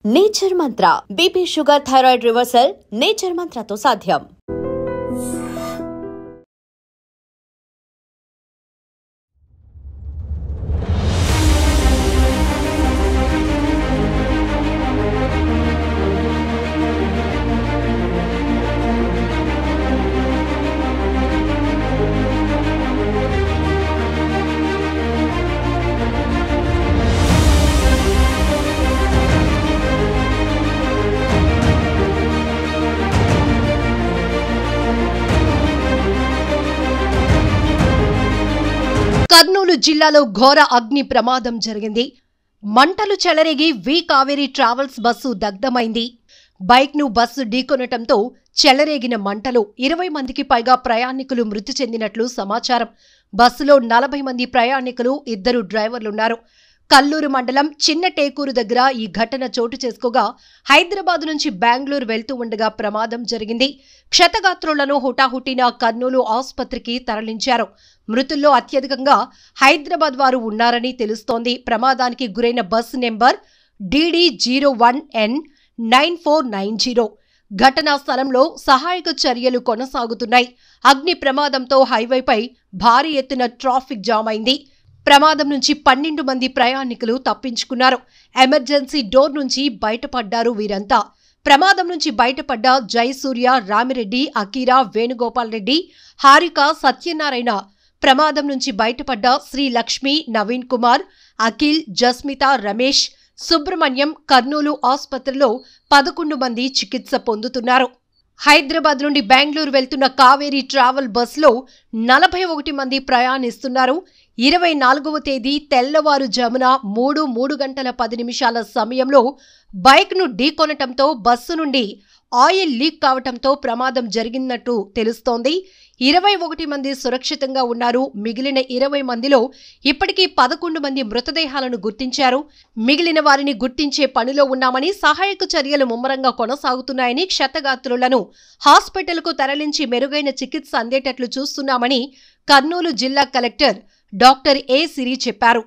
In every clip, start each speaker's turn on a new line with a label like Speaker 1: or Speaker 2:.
Speaker 1: Nature mantra BP sugar thyroid reversal nature మంత్రతో సాధ్యం.
Speaker 2: కర్నూలు జిల్లాలో ఘోర అగ్ని ప్రమాదం జరిగింది. మంటలు చెలరేగి వి కావేరీ ట్రావెల్స్ బస్సు దగ్ధమైంది. బైక్ ను బస్సు ఢీకొనటంతో చెలరేగిన మంటలు 20 మందికి పైగా ప్రయాణికులు మృతి చెందినట్లు సమాచారం. బస్సులో 40 మంది ప్రయాణికులు, 2 డ్రైవర్లున్నారు. కల్లూరు మండలం చిన్న టేకూరు దగ్గర ఈ ఘటన చోటు చేసుకోగా హైదరాబాద్ నుంచి బెంగళూరు వెళ్తూ ఉండగా ప్రమాదం జరిగింది. క్షతగాత్రులను హుటాహుటిన కర్నూలు ఆసుపత్రికి తరలించారు. మృతుల్లో అత్యధికంగా హైదరాబాద్ వారు ఉన్నారని తెలుస్తోంది. ప్రమాదానికి గురైన బస్సు నెంబర్ DD01N9490. ఘటనా స్థలంలో సహాయక చర్యలు కొనసాగుతున్నాయి. అగ్ని ప్రమాదంతో హైవేపై భారీ ఎత్తున ట్రాఫిక్ జామ్ అయింది. ప్రమాదం నుంచి 12 మంది ప్రయాణికులు తప్పించుకున్నారు. ఎమర్జెన్సీ డోర్ నుంచి బయటపడ్డారు వీరంతా. ప్రమాదం నుంచి బయటపడ్డ జయసూర్య, రామిరెడ్డి, అకీరా, వేణుగోపాల్ రెడ్డి, హారిక, సత్యనారాయణ. ప్రమాదం నుంచి బయటపడ్డ శ్రీలక్ష్మి, నవీన్ కుమార్, అఖిల్, జస్మిత, రమేష్, సుబ్రహ్మణ్యం కర్నూలు ఆసుపత్రిలో 11 మంది చికిత్స పొందుతున్నారు. హైదరాబాద్ నుండి బెంగళూరు వెళ్తున్న కావేరీ ట్రావెల్ బస్సులో 41 మంది ప్రయాణిస్తున్నారు. 24వ తేదీ తెల్లవారుజామున 3 గంటల 10 నిమిషాల సమయంలో బైక్ను ఢీకొనటంతో బస్సు నుండి ఆయిల్ లీక్ కావటంతో ప్రమాదం జరిగినట్టు తెలుస్తోంది. 21 మంది సురక్షితంగా ఉన్నారు. మిగిలిన 20 మందిలో ఇప్పటికీ 11 మంది మృతదేహాలను గుర్తించారు. మిగిలిన వారిని గుర్తించే పనిలో ఉన్నామని, సహాయక చర్యలు ముమ్మరంగా కొనసాగుతున్నాయని, క్షతగాత్రులను హాస్పిటల్కు తరలించి మెరుగైన చికిత్స అందేటట్లు చూస్తున్నామని కర్నూలు జిల్లా కలెక్టర్ డాక్టర్ ఏ సిరి చెప్పారు.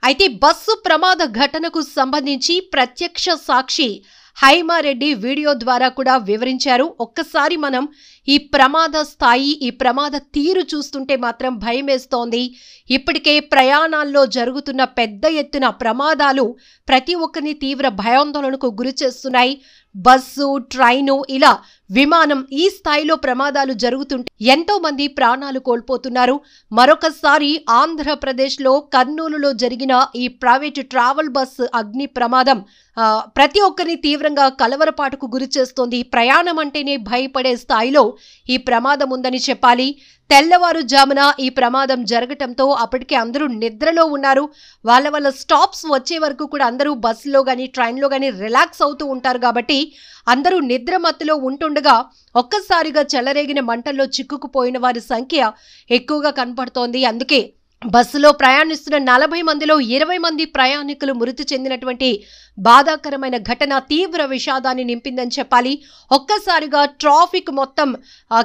Speaker 2: అయితే బస్సు ప్రమాద ఘటనకు సంబంధించి ప్రత్యక్ష సాక్షి హైమారెడ్డి వీడియో ద్వారా కూడా వివరించారు. ఒక్కసారి మనం ఈ ప్రమాద స్థాయి, ఈ ప్రమాద తీరు చూస్తుంటే మాత్రం భయమేస్తోంది. ఇప్పటికే ప్రయాణాల్లో జరుగుతున్న పెద్ద ఎత్తున ప్రమాదాలు ప్రతి ఒక్కరిని తీవ్ర భయాందోళనకు గురి చేస్తున్నాయి. బస్సు, ట్రైను, ఇలా విమానం, ఈ స్థాయిలో ప్రమాదాలు జరుగుతుంటే ఎంతో మంది ప్రాణాలు కోల్పోతున్నారు. మరొకసారి ఆంధ్రప్రదేశ్లో కర్నూలులో జరిగిన ఈ ప్రైవేటు ట్రావెల్ బస్సు అగ్ని ప్రమాదం ప్రతి ఒక్కరిని తీవ్రంగా కలవరపాటుకు గురి చేస్తోంది. ప్రయాణం అంటేనే భయపడే స్థాయిలో ఈ ప్రమాదం ఉందని చెప్పాలి. తెల్లవారుజామున ఈ ప్రమాదం జరగటంతో అప్పటికే అందరూ నిద్రలో ఉన్నారు. వాళ్ళ స్టాప్స్ వచ్చే వరకు కూడా అందరూ బస్సులో కానీ ట్రైన్లో కానీ రిలాక్స్ అవుతూ ఉంటారు. కాబట్టి అందరూ నిద్ర మత్తులో ఉంటుండగా ఒక్కసారిగా చెలరేగిన మంటల్లో చిక్కుకుపోయిన వారి సంఖ్య ఎక్కువగా కనపడుతోంది. అందుకే బస్సులో ప్రయాణిస్తున్న 40 మందిలో 20 మంది ప్రయాణికులు మృతి చెందినటువంటి బాధాకరమైన ఘటన తీవ్ర విషాదాన్ని నింపిందని చెప్పాలి. ఒక్కసారిగా ట్రాఫిక్ మొత్తం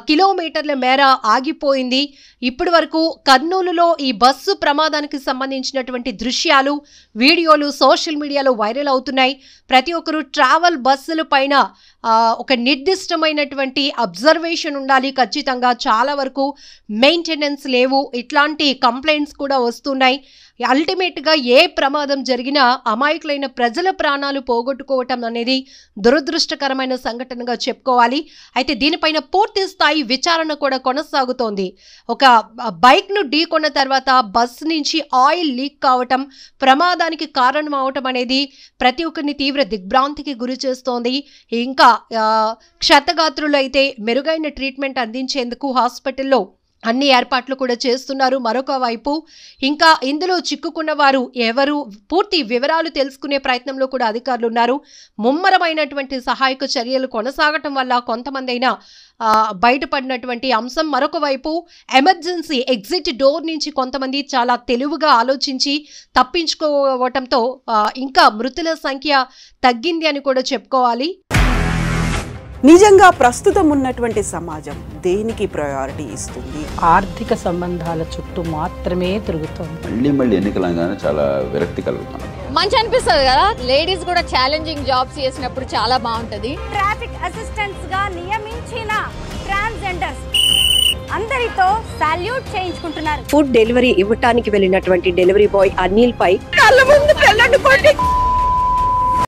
Speaker 2: కిలోమీటర్ల మేర ఆగిపోయింది. ఇప్పటి వరకు కర్నూలులో ఈ బస్సు ప్రమాదానికి సంబంధించినటువంటి దృశ్యాలు, వీడియోలు సోషల్ మీడియాలో వైరల్ అవుతున్నాయి. ప్రతి ఒక్కరూ ట్రావెల్ బస్సుల పైన ఒక నిర్దిష్టమైనటువంటి అబ్జర్వేషన్ ఉండాలి. ఖచ్చితంగా చాలా వరకు మెయింటెనెన్స్ లేవు, ఇట్లాంటి కంప్లైంట్స్ కూడా వస్తున్నాయి. అల్టిమేట్గా ఏ ప్రమాదం జరిగినా అమాయకులైన ప్రజల ప్రాణాలు పోగొట్టుకోవటం అనేది దురదృష్టకరమైన సంఘటనగా చెప్పుకోవాలి. అయితే దీనిపైన పూర్తి స్థాయి విచారణ కూడా కొనసాగుతోంది. ఒక బైక్ను ఢీకొన్న తర్వాత బస్సు నుంచి ఆయిల్ లీక్ కావటం, ప్రమాదానికి కారణం అవటం అనేది ప్రతి ఒక్కరిని తీవ్ర దిగ్భ్రాంతికి గురి చేస్తోంది. ఇంకా క్షతగాత్రులు అయితే మెరుగైన ట్రీట్మెంట్ అందించేందుకు హాస్పిటల్లో అన్ని ఏర్పాట్లు కూడా చేస్తున్నారు. మరొక వైపు ఇంకా ఇందులో చిక్కుకున్న వారు ఎవరు, పూర్తి వివరాలు తెలుసుకునే ప్రయత్నంలో కూడా అధికారులు ఉన్నారు. ముమ్మరమైనటువంటి సహాయక చర్యలు కొనసాగటం వల్ల కొంతమంది అయినా బయటపడినటువంటి అంశం. మరొక వైపు ఎమర్జెన్సీ ఎగ్జిట్ డోర్ నుంచి కొంతమంది చాలా తెలివిగా ఆలోచించి తప్పించుకోవటంతో ఇంకా మృతుల సంఖ్య తగ్గింది అని కూడా చెప్పుకోవాలి.
Speaker 3: నిజంగా ప్రస్తుతం ఉన్నటువంటి సమాజం దేనికి ప్రయారిటీ ఇస్తుంది?
Speaker 4: ఆర్థిక సంబంధాల చుట్టూ మాత్రమే తిరుగుతోంది.
Speaker 5: మళ్ళీ ఎన్నికలంగానే చాలా విరక్తి కలుగుతున్నాం.
Speaker 4: మంచి అనిపిస్తుంది కదా. లేడీస్ కూడా ఛాలెంజింగ్ జాబ్స్ చేసినప్పుడు చాలా బాగుంటది.
Speaker 5: ట్రాఫిక్ అసిస్టెంట్స్ గా నియమించిన ట్రాన్స్జెండర్స్ అందరితో సాల్యూట్ చేయించుకుంటున్నారు.
Speaker 6: ఫుడ్ డెలివరీ ఇవ్వటానికి వెళ్ళినటువంటి డెలివరీ బాయ్ అనిల్ పై కళ్ళ ముందు